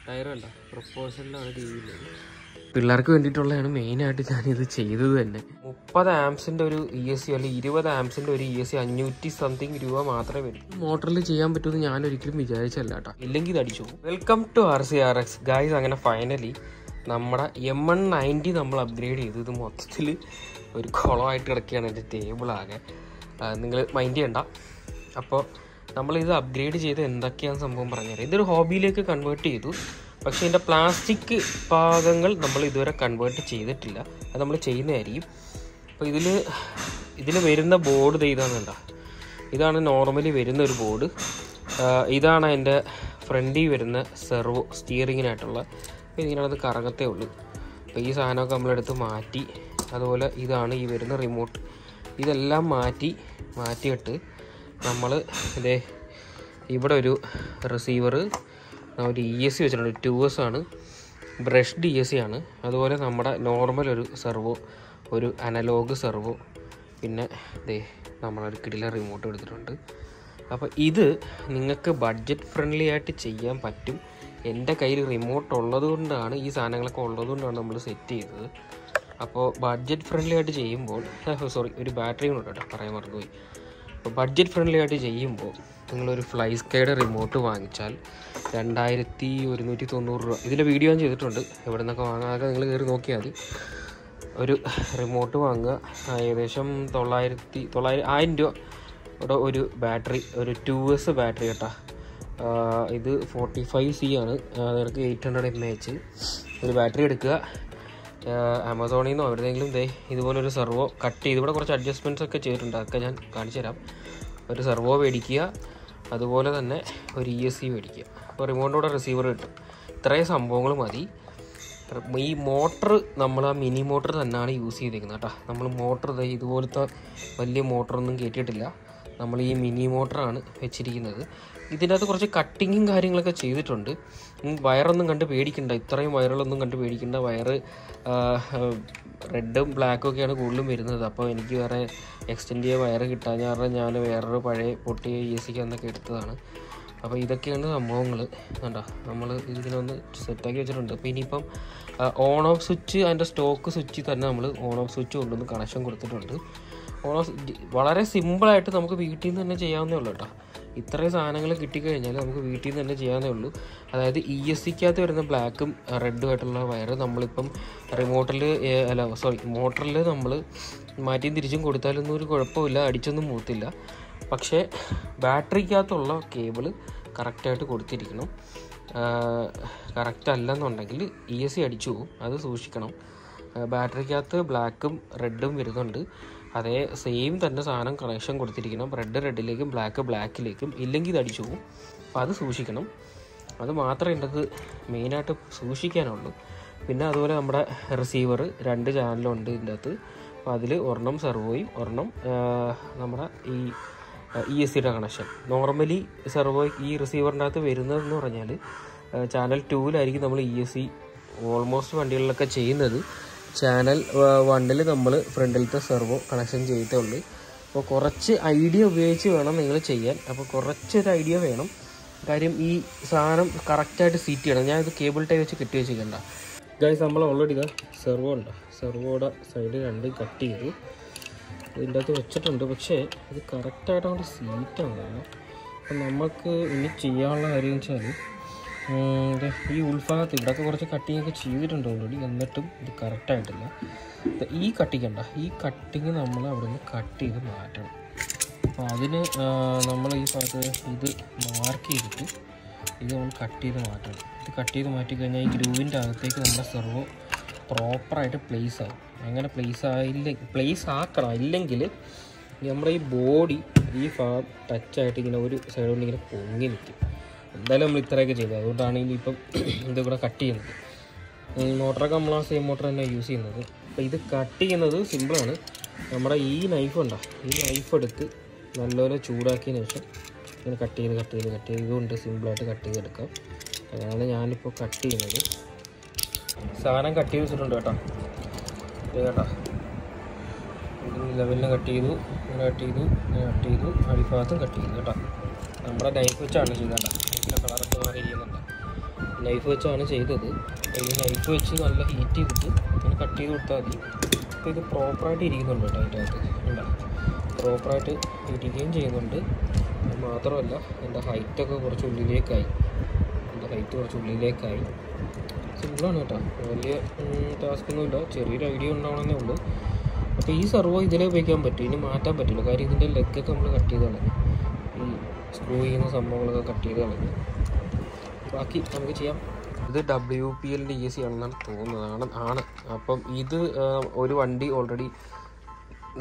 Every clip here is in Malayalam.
ടയർ കണ്ട പ്രൊപ്പോസലിലാണ് രീതിയിലുള്ളത്. പിള്ളേർക്ക് വേണ്ടിയിട്ടുള്ളതാണ് മെയിനായിട്ട് ഞാനിത് ചെയ്തത് തന്നെ. 30 ആംസിൻ്റെ ഒരു ESC അല്ലെങ്കിൽ 20 ആംസിൻ്റെ ഒരു ESC 500 സംതിങ് രൂപ മാത്രമേ വരും. മോട്ടറിൽ ചെയ്യാൻ പറ്റുമെന്ന് ഞാൻ ഒരിക്കലും വിചാരിച്ചല്ല കേട്ടോ, ഇല്ലെങ്കിൽ ഇത് അടിച്ചു. Welcome to RCRX guys. അങ്ങനെ ഫൈനലി നമ്മുടെ M190 നമ്മൾ അപ്ഗ്രേഡ് ചെയ്തു. ഇത് മൊത്തത്തിൽ ഒരു കുളമായിട്ട് കിടക്കുകയാണ് എൻ്റെ ടേബിളാകെ. നിങ്ങൾ മൈൻഡ് ചെയ്യണ്ട. അപ്പോൾ നമ്മളിത് അപ്ഗ്രേഡ് ചെയ്ത് എന്തൊക്കെയാണ് സംഭവം പറഞ്ഞുതരാം. ഇതൊരു ഹോബിയിലേക്ക് കൺവേർട്ട് ചെയ്തു. പക്ഷേ ഇതിൻ്റെ പ്ലാസ്റ്റിക് ഭാഗങ്ങൾ നമ്മൾ ഇതുവരെ കൺവേർട്ട് ചെയ്തിട്ടില്ല. അത് നമ്മൾ ചെയ്യുന്നതായിരിക്കും. അപ്പോൾ ഇതിൽ വരുന്ന ബോർഡ് ഇതാണ് കണ്ടോ. ഇതാണ് നോർമലി വരുന്ന ഒരു ബോർഡ്. ഇതാണ് അതിൻ്റെ ഫ്രണ്ടിൽ വരുന്ന സെർവോ സ്റ്റിയറിങ്ങിനായിട്ടുള്ള. അപ്പോൾ ഇതിനകത്ത് കറങ്ങത്തേ ഉള്ളൂ. അപ്പോൾ ഈ സാധനമൊക്കെ നമ്മളെടുത്ത് മാറ്റി. അതുപോലെ ഇതാണ് ഈ വരുന്ന റിമോട്ട്. ഇതെല്ലാം മാറ്റിയിട്ട് നമ്മൾ ഇവിടെ ഒരു റിസീവർ, ഒരു ESC വെച്ചിട്ടുണ്ട്. 2S ആണ്, ബ്രഷ്ഡ് ESC ആണ്. അതുപോലെ നമ്മുടെ നോർമൽ ഒരു സെർവോ, ഒരു അനലോഗ് സെർവോ, പിന്നെ നമ്മളൊരു കിടില റിമോട്ട് എടുത്തിട്ടുണ്ട്. അപ്പോൾ ഇത് നിങ്ങൾക്ക് ബഡ്ജറ്റ് ഫ്രണ്ട്ലി ആയിട്ട് ചെയ്യാൻ പറ്റും. എൻ്റെ കയ്യിൽ റിമോട്ട് ഉള്ളതുകൊണ്ടാണ്, ഈ സാധനങ്ങളൊക്കെ ഉള്ളതുകൊണ്ടാണ് നമ്മൾ സെറ്റ് ചെയ്തത്. അപ്പോൾ ബഡ്ജറ്റ് ഫ്രണ്ട്ലി ആയിട്ട് ചെയ്യുമ്പോൾ ഒരു ബാറ്ററി കൊണ്ട് കേട്ടോ, പറയാൻ മറന്നുപോയി. അപ്പോൾ ബഡ്ജറ്റ് ഫ്രണ്ട്ലി ആയിട്ട് ചെയ്യുമ്പോൾ നിങ്ങളൊരു ഫ്ലൈസ്കൈയുടെ റിമോട്ട് വാങ്ങിച്ചാൽ 2190 രൂപ. ഇതിൻ്റെ വീഡിയോ ഞാൻ ചെയ്തിട്ടുണ്ട്, എവിടെ നിന്നൊക്കെ വാങ്ങാതെ നിങ്ങൾ കയറി നോക്കിയാൽ മതി. ഒരു റിമോട്ട് വാങ്ങുക, ഏകദേശം 1000 രൂപ ഒരു ബാറ്ററി, ഒരു 2S ബാറ്ററി കേട്ടോ. ഇത് 45C ആണ്, അതിനക്ക് 800 mAh ഒരു ബാറ്ററി എടുക്കുക. ആമസോണിൽ നിന്നോ എവിടെയെങ്കിലും ഇതുപോലൊരു സെർവോ കട്ട് ചെയ്ത്, ഇവിടെ കുറച്ച് അഡ്ജസ്റ്റ്മെൻറ്റ്സ് ഒക്കെ ചെയ്തിട്ടുണ്ട്, അതൊക്കെ ഞാൻ കാണിച്ചു തരാം. ഒരു സെർവോ മേടിക്കുക, അതുപോലെ തന്നെ ഒരു ESC മേടിക്കുക. അപ്പോൾ റിമോട്ടിലൂടെ റിസീവർ കിട്ടും. ഇത്രയും സംഭവങ്ങൾ മതി. ഈ മോട്ടർ നമ്മൾ ആ മിനി മോട്ടർ തന്നെയാണ് യൂസ് ചെയ്തിരിക്കുന്നത് കേട്ടോ. നമ്മൾ മോട്ടർ ഇതുപോലത്തെ വലിയ മോട്ടറൊന്നും കയറ്റിയിട്ടില്ല, നമ്മൾ ഈ മിനി മോട്ടറാണ് വെച്ചിരിക്കുന്നത്. ഇതിൻ്റെ അകത്ത് കുറച്ച് കട്ടിങ്ങും കാര്യങ്ങളൊക്കെ ചെയ്തിട്ടുണ്ട്. വയറൊന്നും കണ്ട് പേടിക്കണ്ട, ഇത്രയും വയറുകളൊന്നും കണ്ട് പേടിക്കണ്ട. വയറ് റെഡും ബ്ലാക്കും ഒക്കെയാണ് കൂടുതലും വരുന്നത്. അപ്പോൾ എനിക്ക് വേറെ എക്സ്റ്റെൻഡ് ചെയ്ത വയറ് കിട്ടാൻ കാരണം ഞാൻ വേറൊരു പഴയ പൊട്ടിയ ESC എന്നൊക്കെ എടുത്തതാണ്. അപ്പോൾ ഇതൊക്കെയാണ് സംഭവങ്ങൾ കണ്ടോ. നമ്മൾ ഇതിനൊന്ന് സെറ്റാക്കി വെച്ചിട്ടുണ്ട്. അപ്പോൾ ഇനിയിപ്പം ഓൺ ഓഫ് സ്വിച്ച്, അതിൻ്റെ സ്റ്റോക്ക് സ്വിച്ചിൽ തന്നെ നമ്മൾ ഓൺ ഓഫ് സ്വിച്ച് കൊണ്ടുവന്ന് കണക്ഷൻ കൊടുത്തിട്ടുണ്ട്. വളരെ സിമ്പിളായിട്ട് നമുക്ക് വീട്ടിൽ നിന്ന് തന്നെ ചെയ്യാവുന്നേ ഉള്ളൂ കേട്ടോ. ഇത്രയും സാധനങ്ങൾ കിട്ടിക്കഴിഞ്ഞാൽ നമുക്ക് വീട്ടിൽ നിന്ന് തന്നെ ചെയ്യാവുന്നേ ഉള്ളൂ. അതായത് ESCക്കകത്ത് വരുന്ന ബ്ലാക്കും റെഡും ആയിട്ടുള്ള വയർ നമ്മളിപ്പം മോട്ടറിൽ നമ്മൾ മാറ്റിയും തിരിച്ചും കൊടുത്താലൊന്നും ഒരു കുഴപ്പമില്ല, അടിച്ചൊന്നും പോകത്തില്ല. പക്ഷേ ബാറ്ററിക്കകത്തുള്ള കേബിള് കറക്റ്റായിട്ട് കൊടുത്തിരിക്കണം. കറക്റ്റ് അല്ലെന്നുണ്ടെങ്കിൽ ESC അടിച്ചു പോകും, അത് സൂക്ഷിക്കണം. ബാറ്ററിക്കകത്ത് ബ്ലാക്കും റെഡും വരുന്നുണ്ട്, അതേ സെയിം തന്നെ സാധനം കണക്ഷൻ കൊടുത്തിരിക്കണം. റെഡിലേക്കും ബ്ലാക്കിലേക്കും, ഇല്ലെങ്കിൽ ഇത് അടിച്ചു പോകും. അപ്പോൾ അത് സൂക്ഷിക്കണം. അത് മാത്രമേ എൻ്റെ അത് മെയിനായിട്ട് സൂക്ഷിക്കാനുള്ളൂ. പിന്നെ അതുപോലെ നമ്മുടെ റിസീവർ 2 ചാനലുണ്ട് ഇതിൻ്റെ അകത്ത്. അപ്പോൾ അതിൽ ഒരെണ്ണം സെർവോയും ഒരെണ്ണം നമ്മുടെ ഈ ESCയുടെ കണക്ഷൻ. നോർമലി സെർവോ ഈ റിസീവറിൻ്റെ അകത്ത് വരുന്നതെന്ന് പറഞ്ഞാൽ ചാനൽ 2-ലായിരിക്കും നമ്മൾ ESC ഓൾമോസ്റ്റ് വണ്ടികളിലൊക്കെ ചെയ്യുന്നത്. ചാനൽ 1-ൽ നമ്മൾ ഫ്രണ്ടിലത്തെ സെർവോ കണക്ഷൻ ചെയ്തേ ഉള്ളൂ. അപ്പോൾ കുറച്ച് ഐഡിയ ഉപയോഗിച്ച് വേണം നിങ്ങൾ ചെയ്യാൻ. അപ്പോൾ കുറച്ചൊരു ഐഡിയ വേണം. കാര്യം ഈ സാധനം കറക്റ്റായിട്ട് സീറ്റ് ചെയ്യണം. ഞാനിത് കേബിൾ ടൈ വെച്ച് കെട്ടി വെച്ചിരിക്കണ്ട ഗൈസ്. നമ്മൾ ഓൾറെഡി സെർവോ ഉണ്ടോ, സെർവോയുടെ സൈഡ് 2 കട്ട് ചെയ്തു ഇതിൻ്റെ അകത്ത് വെച്ചിട്ടുണ്ട്. പക്ഷേ ഇത് കറക്റ്റായിട്ട് അങ്ങോട്ട് സീറ്റാണ്. അപ്പം നമുക്ക് ഇനി ചെയ്യാനുള്ള കാര്യം വെച്ചാൽ ഈ ഉൾഭാഗത്ത് ഇവിടെയൊക്കെ കുറച്ച് കട്ടിങ്ങൊക്കെ ചെയ്തിട്ടുണ്ട് ഓൾറെഡി, എന്നിട്ടും ഇത് കറക്റ്റായിട്ടില്ല. ഈ കട്ടിങ് നമ്മൾ അവിടെ നിന്ന് കട്ട് ചെയ്ത് മാറ്റണം. അപ്പോൾ അതിന് നമ്മൾ ഈ ഭാഗത്ത് ഇത് മാർക്ക് ചെയ്തിട്ട് ഇത് നമ്മൾ കട്ട് ചെയ്ത് മാറ്റണം. ഇത് കട്ട് ചെയ്ത് മാറ്റിക്കഴിഞ്ഞാൽ ഈ ഗ്രൂവിൻ്റെ അകത്തേക്ക് നമ്മുടെ സെർവോ പ്രോപ്പറായിട്ട് പ്ലേസ് ആവും. അങ്ങനെ പ്ലേസ് ആക്കണം. ഇല്ലെങ്കിൽ നമ്മുടെ ഈ ബോഡി ഈ ഭാഗം ടച്ചായിട്ട് ഇങ്ങനെ ഒരു സൈഡ് കൊണ്ട് ഇങ്ങനെ പൊങ്ങി നിൽക്കും. എന്തായാലും നമ്മൾ ഇത്രയൊക്കെ ചെയ്തത്, അതുകൊണ്ടാണ് ഇനിയിപ്പം ഇത് കൂടെ കട്ട് ചെയ്യുന്നത്. മോട്ടറൊക്കെ നമ്മൾ ആ സെയിം മോട്ടർ തന്നെ യൂസ് ചെയ്യുന്നത്. അപ്പോൾ ഇത് കട്ട് ചെയ്യുന്നത് സിമ്പിളാണ്. നമ്മുടെ ഈ നൈഫ് ഉണ്ടോ, ഈ നൈഫ് എടുത്ത് നല്ലപോലെ ചൂടാക്കിയതിന് ശേഷം ഇങ്ങനെ കട്ട് ചെയ്ത് ഇതുകൊണ്ട് സിമ്പിളായിട്ട് കട്ട് ചെയ്തെടുക്കാം. അതാണ് ഞാനിപ്പോൾ കട്ട് ചെയ്യുന്നത്. സാധനം കട്ട് ചെയ്ത് വെച്ചിട്ടുണ്ട് കേട്ടോ. ലെവലിന് കട്ട് ചെയ്തു, അടിഭാഗത്തും കട്ട് ചെയ്തു കേട്ടോ. നമ്മുടെ നൈഫ് വെച്ചാണ് ചെയ്തേണ്ട. കളറൊക്കെ മാറി ചെയ്യുന്നുണ്ട്. നൈഫ് വെച്ചാണ് ചെയ്തത്. ഈ നൈഫ് വെച്ച് നല്ല ഹീറ്റ് ചെയ്തിട്ട് അങ്ങനെ കട്ട് ചെയ്ത് കൊടുത്താൽ മതി. അപ്പോൾ ഇത് പ്രോപ്പറായിട്ട് ഇരിക്കുന്നുണ്ട് കേട്ടോ അതിൻ്റെ അകത്ത്. ഉണ്ടോ, പ്രോപ്പറായിട്ട് ഇരിക്കുകയും ചെയ്യുന്നുണ്ട്. മാത്രമല്ല എൻ്റെ ഹൈറ്റൊക്കെ കുറച്ച് ഉള്ളിലേക്കായി. സിമ്പിളാണ് കേട്ടോ, വലിയ ടാസ്കൊന്നുമില്ല. ചെറിയൊരു ഐഡിയ ഉണ്ടാവണമെന്നേ ഉള്ളൂ. അപ്പോൾ ഈ സർവോ ഇതിലേ ഉപയോഗിക്കാൻ പറ്റും, ഇനി മാറ്റാൻ പറ്റില്ല. കാര്യം ഇതിൻ്റെ ലെഗൊക്കെ നമ്മൾ കട്ട് ചെയ്ത് കളഞ്ഞു, ഈ സ്ക്രൂ ചെയ്യുന്ന സംഭവങ്ങളൊക്കെ കട്ട് ചെയ്ത് കളഞ്ഞു. ബാക്കി നമുക്ക് ചെയ്യാം. ഇത് WPL-ൻ്റെ ESC ആണെന്നാണ് തോന്നുന്നത്. അപ്പം ഇത് ഒരു വണ്ടി ഓൾറെഡി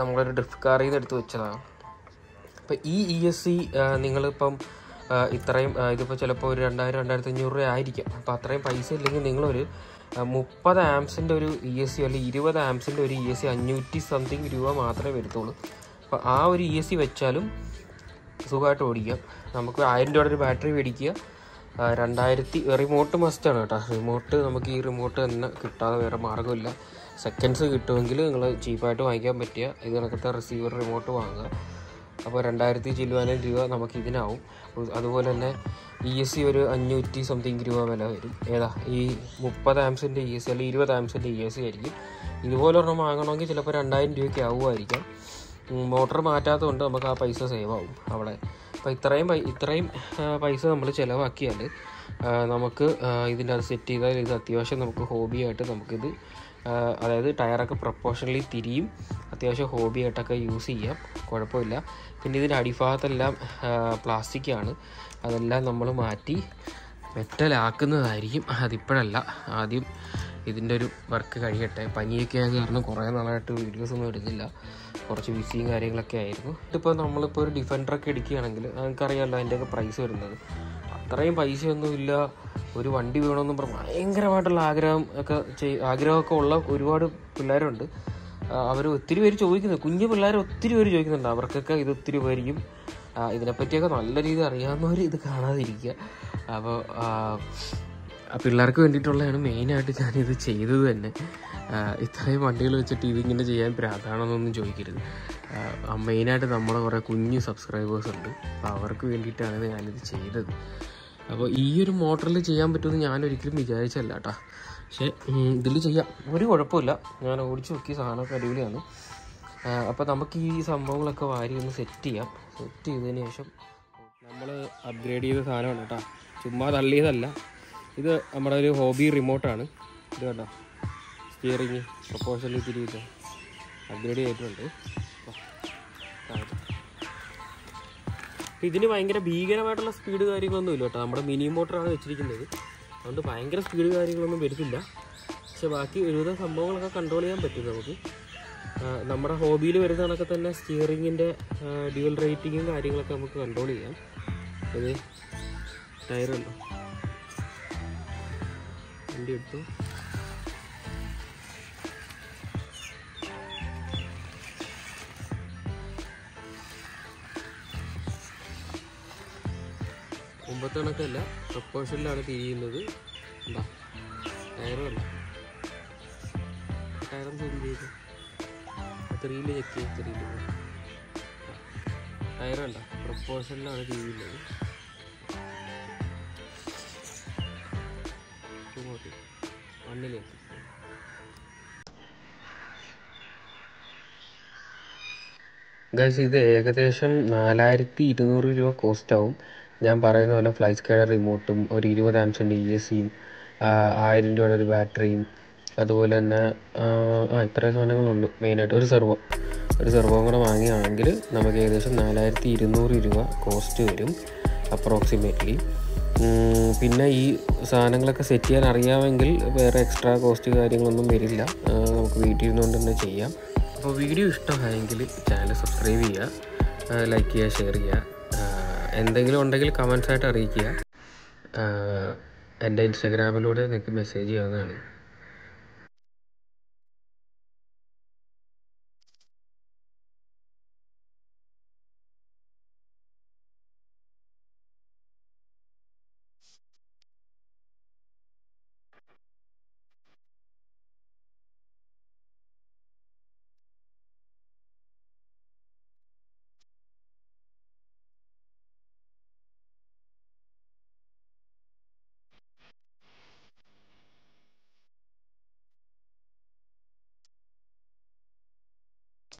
നമ്മളൊരു ഡ്രിഫ്റ്റ് കാറിൽ നിന്ന് എടുത്ത് വെച്ചതാണ്. അപ്പോൾ ഈ ESC നിങ്ങളിപ്പം ഇത്രയും ഇതിപ്പോൾ ചിലപ്പോൾ ഒരു 2000-2500 രൂപ ആയിരിക്കാം. അപ്പോൾ അത്രയും പൈസ ഇല്ലെങ്കിൽ നിങ്ങളൊരു 30 ആംസിൻ്റെ ഒരു ESC അല്ലെങ്കിൽ 20 ആംസിൻ്റെ ഒരു ESC 500 സംതിങ് രൂപ മാത്രമേ വരത്തുള്ളൂ. അപ്പോൾ ആ ഒരു ESC വെച്ചാലും സുഖമായിട്ട് ഓടിക്കാം. നമുക്ക് 1000 രൂപയുടെ ഒരു ബാറ്ററി മേടിക്കുക. 2000 റിമോട്ട് മസ്റ്റാണ് കേട്ടോ. റിമോട്ട് നമുക്ക് ഈ റിമോട്ട് തന്നെ കിട്ടാതെ വേറെ മാർഗ്ഗമില്ല. സെക്കൻഡ്സ് കിട്ടുമെങ്കിൽ നിങ്ങൾ ചീപ്പായിട്ട് വാങ്ങിക്കാൻ പറ്റിയ ഇത് കണക്കത്തെ റിസീവർ റിമോട്ട് വാങ്ങുക. അപ്പോൾ 2000 ചില്ലുവാനും രൂപ നമുക്ക് ഇതിനാവും. അതുപോലെ തന്നെ ESC ഒരു 500 സംതിങ് രൂപ വില വരും. ഈ 30 ആംസിൻ്റെ ESC അല്ലെങ്കിൽ 20 ആംസിൻ്റെ ESC ആയിരിക്കും. ഇതുപോലെ ഒരെണ്ണം വാങ്ങണമെങ്കിൽ ചിലപ്പോൾ 2000 രൂപയ്ക്ക് ആവുമായിരിക്കാം. മോട്ടർ മാറ്റാത്തതുകൊണ്ട് നമുക്ക് ആ പൈസ സേവ് ആവും അവിടെ. അപ്പോൾ ഇത്രയും പൈസ നമ്മൾ ചിലവാക്കിയാൽ നമുക്ക് ഇതിൻ്റെ അത് സെറ്റ് ചെയ്താൽ ഇത് അത്യാവശ്യം നമുക്ക് ഹോബിയായിട്ട് നമുക്കിത്, അതായത് ടയറൊക്കെ പ്രൊപ്പോർഷണലി തിരിയും, അത്യാവശ്യം ഹോബിയായിട്ടൊക്കെ യൂസ് ചെയ്യാം, കുഴപ്പമില്ല. പിന്നെ ഇതിൻ്റെ അടിഭാഗത്തെല്ലാം പ്ലാസ്റ്റിക്കാണ്, അതെല്ലാം നമ്മൾ മാറ്റി മെറ്റലാക്കുന്നതായിരിക്കും. അതിപ്പോഴല്ല, ആദ്യം ഇതിൻ്റെ ഒരു വർക്ക് കഴിയട്ടെ. പനിയൊക്കെ ആയ കാരണം കുറേ നാളായിട്ട് വീഡിയോസൊന്നും ഇടുന്നില്ല, കുറച്ച് ബിസിയും കാര്യങ്ങളൊക്കെ ആയിരുന്നു. ഇതിപ്പോൾ നമ്മളിപ്പോൾ ഒരു ഡിഫൻഡറൊക്കെ എടുക്കുകയാണെങ്കിൽ നമുക്കറിയാമല്ലോ അതിൻ്റെയൊക്കെ പ്രൈസ് വരുന്നത്. അത്രയും പൈസയൊന്നുമില്ല. ഒരു വണ്ടി വേണമെന്നും പറഞ്ഞ് ഭയങ്കരമായിട്ടുള്ള ആഗ്രഹമൊക്കെ ഉള്ള ഒരുപാട് പിള്ളേരുണ്ട്. അവർ ഒത്തിരി പേര് ചോദിക്കുന്നത്, കുഞ്ഞു പിള്ളേർ ഒത്തിരി പേര് ചോദിക്കുന്നുണ്ട്. അവർക്കൊക്കെ ഇത് ഒത്തിരി പേരിക്കും. ഇതിനെപ്പറ്റിയൊക്കെ നല്ല രീതിയിൽ അറിയാവുന്നവർ ഇത് കാണാതിരിക്കുക. അപ്പോൾ പിള്ളേർക്ക് വേണ്ടിയിട്ടുള്ളതാണ് മെയിനായിട്ട് ഞാനിത് ചെയ്തത് തന്നെ. ഇത്രയും വണ്ടികൾ വെച്ചിട്ട് ഇതിങ്ങനെ ചെയ്യാൻ പ്രാധാന്യമൊന്നും ചോദിക്കരുത്. മെയിനായിട്ട് നമ്മളെ കുറേ കുഞ്ഞു സബ്സ്ക്രൈബേഴ്സ് ഉണ്ട്, അപ്പോൾ അവർക്ക് വേണ്ടിയിട്ടാണ് ഞാനിത് ചെയ്തത്. അപ്പോൾ ഈ ഒരു മോട്ടറിൽ ചെയ്യാൻ പറ്റുമെന്ന് ഞാനൊരിക്കലും വിചാരിച്ചല്ല കേട്ടോ. പക്ഷേ ഇതിൽ ചെയ്യാം, ഒരു കുഴപ്പമില്ല. ഞാൻ ഓടിച്ച് നോക്കി, സാധനമൊക്കെ അടിപൊളിയാണ്. അപ്പോൾ നമുക്ക് ഈ സംഭവങ്ങളൊക്കെ വാരി ഒന്ന് സെറ്റ് ചെയ്യാം. സെറ്റ് ചെയ്തതിന് ശേഷം നമ്മൾ അപ്ഗ്രേഡ് ചെയ്ത സാധനമാണ് കേട്ടോ, ചുമ്മാ തള്ളിയതല്ല. ഇത് നമ്മുടെ ഒരു ഹോബി റിമോട്ടാണ്. ഇത് കേട്ടോ, സ്റ്റിയറിങ് പ്രൊപ്പോഷനിൽ തിരിയിട്ട് അപ്ഗ്രേഡ് ചെയ്തിട്ടുണ്ട്. ഇതിന് ഭയങ്കര ഭീകരമായിട്ടുള്ള സ്പീഡ് കാര്യങ്ങളൊന്നും ഇല്ല കേട്ടോ. നമ്മുടെ മിനി മോട്ടറാണ് വെച്ചിരിക്കുന്നത്, അതുകൊണ്ട് ഭയങ്കര സ്പീഡ് കാര്യങ്ങളൊന്നും വരുന്നില്ല. പക്ഷെ ബാക്കി ഒരുവിധ സംഭവങ്ങളൊക്കെ കൺട്രോൾ ചെയ്യാൻ പറ്റും നമുക്ക്. നമ്മുടെ ഹോബിയിൽ വരുന്ന കണക്കെ തന്നെ സ്റ്റിയറിങ്ങിൻ്റെ ഡ്യുവൽ റേറ്റിങ്ങും കാര്യങ്ങളൊക്കെ നമുക്ക് കൺട്രോൾ ചെയ്യാം. ഇത് ടയറുണ്ടോ, വണ്ടി എടുത്തു. മുമ്പത്തെ കണക്കല്ല, പ്രൊപ്പോഷനിലാണ് തിരിയുന്നത്. എന്താ ടയറുമല്ല, ടയറും സൂം ചെയ്ത് 3 ചെക്ക് ചെയ്ത് 3 ടയറുണ്ട പ്രൊപ്പോഷനിലാണ് തിരിയുന്നത്. മണ്ണിലേക്ക് ഗൈസ്, ഇത് ഏകദേശം 4200 രൂപ കോസ്റ്റ് ആവും. ഞാൻ പറയുന്ന പോലെ ഫ്ലൈ സ്കൈയുടെ റിമോട്ടും ഒരു 20 ആംസിൻ്റെ ESCയും 1000 രൂപയുടെ ഒരു ബാറ്ററിയും അതുപോലെ തന്നെ ഇത്രയും സാധനങ്ങളുള്ളൂ. മെയിനായിട്ട് ഒരു സെർവോ കൂടെ വാങ്ങിയാണെങ്കിൽ നമുക്ക് ഏകദേശം 4200 രൂപ കോസ്റ്റ് വരും അപ്രോക്സിമേറ്റ്ലി. പിന്നെ ഈ സാധനങ്ങളൊക്കെ സെറ്റ് ചെയ്യാൻ അറിയാമെങ്കിൽ വേറെ എക്സ്ട്രാ കോസ്റ്റ് കാര്യങ്ങളൊന്നും വരില്ല, നമുക്ക് വീട്ടിൽ ഇരുന്നുകൊണ്ട് തന്നെ ചെയ്യാം. അപ്പോൾ വീഡിയോ ഇഷ്ടമായെങ്കിൽ ചാനൽ സബ്സ്ക്രൈബ് ചെയ്യുക, ലൈക്ക് ചെയ്യുക, ഷെയർ ചെയ്യുക. എന്തെങ്കിലും ഉണ്ടെങ്കിൽ കമൻസായിട്ട് അറിയിക്കുക. എൻ്റെ ഇൻസ്റ്റാഗ്രാമിലൂടെ നിങ്ങൾക്ക് മെസ്സേജ് ചെയ്യാവുന്നതാണ്.